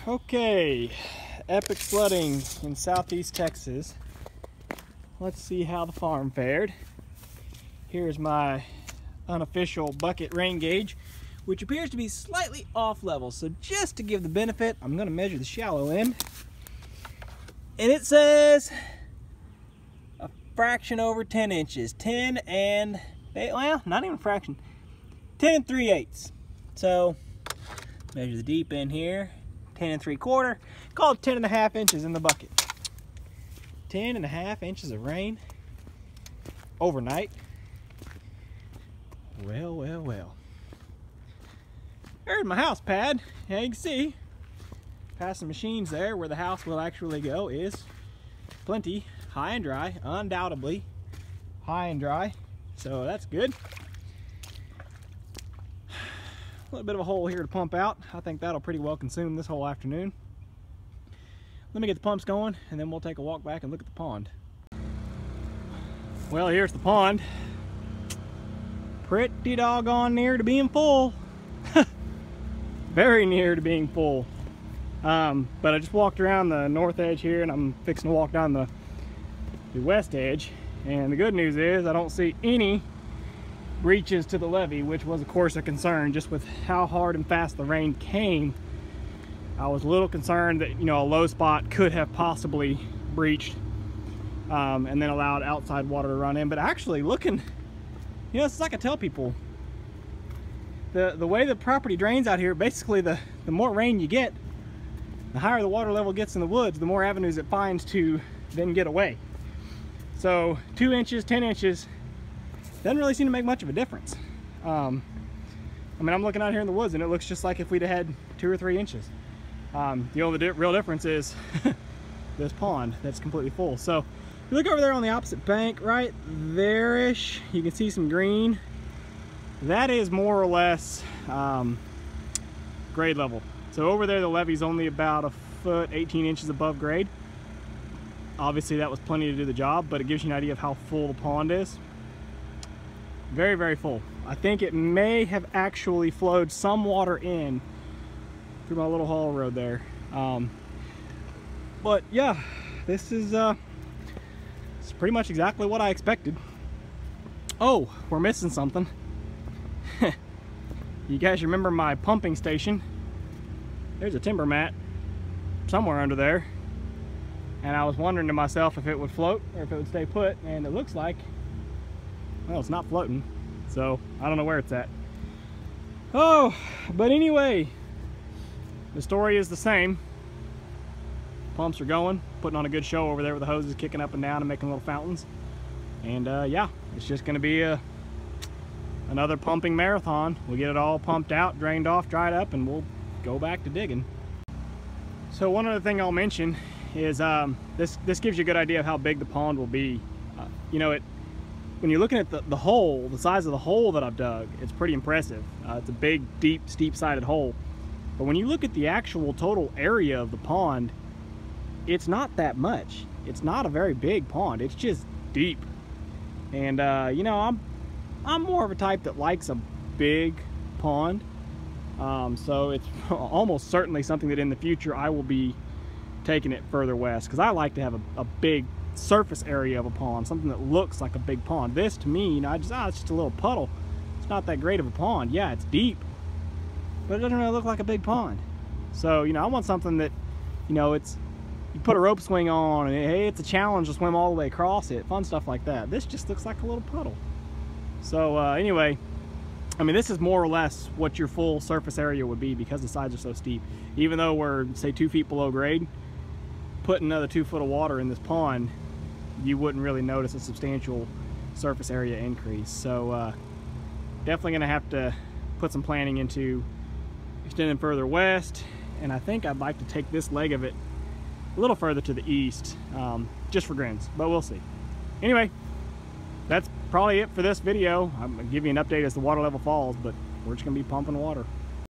Okay, epic flooding in southeast Texas. Let's see how the farm fared. Here's my unofficial bucket rain gauge, which appears to be slightly off level. So just to give the benefit, I'm going to measure the shallow end. And it says a fraction over 10 inches. 10 and, well, not even a fraction. 10 3/8. So measure the deep end here. 10 3/4, call it 10.5 inches in the bucket. 10.5 inches of rain overnight. Well, well, well. There's my house pad. Yeah, you can see past the machines there where the house will actually go is plenty high and dry, undoubtedly high and dry. So that's good. A little bit of a hole here to pump out. I think that'll pretty well consume this whole afternoon. Let me get the pumps going and then we'll take a walk back and look at the pond. Well, here's the pond. Pretty doggone near to being full. Very near to being full. But I just walked around the north edge here and I'm fixing to walk down the west edge. And the good news is I don't see any breaches to the levee, which was of course a concern just with how hard and fast the rain came. I was a little concerned that, you know, a low spot could have possibly breached and then allowed outside water to run in. But actually looking, you know, it's like I tell people, the way the property drains out here, basically the more rain you get, the higher the water level gets in the woods, the more avenues it finds to then get away. So 2 inches, 10 inches, doesn't really seem to make much of a difference. I mean, I'm looking out here in the woods and it looks just like if we'd have had 2 or 3 inches. You know, the real difference is this pond that's completely full. So if you look over there on the opposite bank, right there-ish, you can see some green. That is more or less grade level. So over there, the levee's only about 1 foot, 18 inches above grade. Obviously that was plenty to do the job, but it gives you an idea of how full the pond is. Very, very full. I think it may have actually flowed some water in through my little haul road there. But yeah, this is it's pretty much exactly what I expected. Oh, we're missing something. You guys remember my pumping station? There's a timber mat somewhere under there. And I was wondering to myself if it would float or if it would stay put, and it looks like, well, it's not floating, so I don't know where it's at. Oh, but anyway, the story is the same. Pumps are going, putting on a good show over there with the hoses kicking up and down and making little fountains. And yeah, it's just going to be another pumping marathon. We'll get it all pumped out, drained off, dried up, and we'll go back to digging. So one other thing I'll mention is this gives you a good idea of how big the pond will be. You know, when you're looking at the hole, the size of the hole that I've dug, it's pretty impressive. It's a big, deep, steep-sided hole. But when you look at the actual total area of the pond, it's not that much. It's not a very big pond. It's just deep. And you know, I'm more of a type that likes a big pond. So it's almost certainly something that in the future I will be taking it further west, because I like to have a big surface area of a pond, something that looks like a big pond. This to me, you know, it's just a little puddle. It's not that great of a pond. Yeah, it's deep, but it doesn't really look like a big pond. So, you know, I want something that, you know, you put a rope swing on and hey, it's a challenge to swim all the way across it, fun stuff like that. This just looks like a little puddle. So anyway, I mean, this is more or less what your full surface area would be because the sides are so steep. Even though we're, say, 2 feet below grade, put another 2 foot of water in this pond, you wouldn't really notice a substantial surface area increase. So definitely gonna have to put some planning into extending further west, and I think I'd like to take this leg of it a little further to the east, just for grins, but we'll see. Anyway, that's probably it for this video. I'm gonna give you an update as the water level falls, but we're just gonna be pumping water.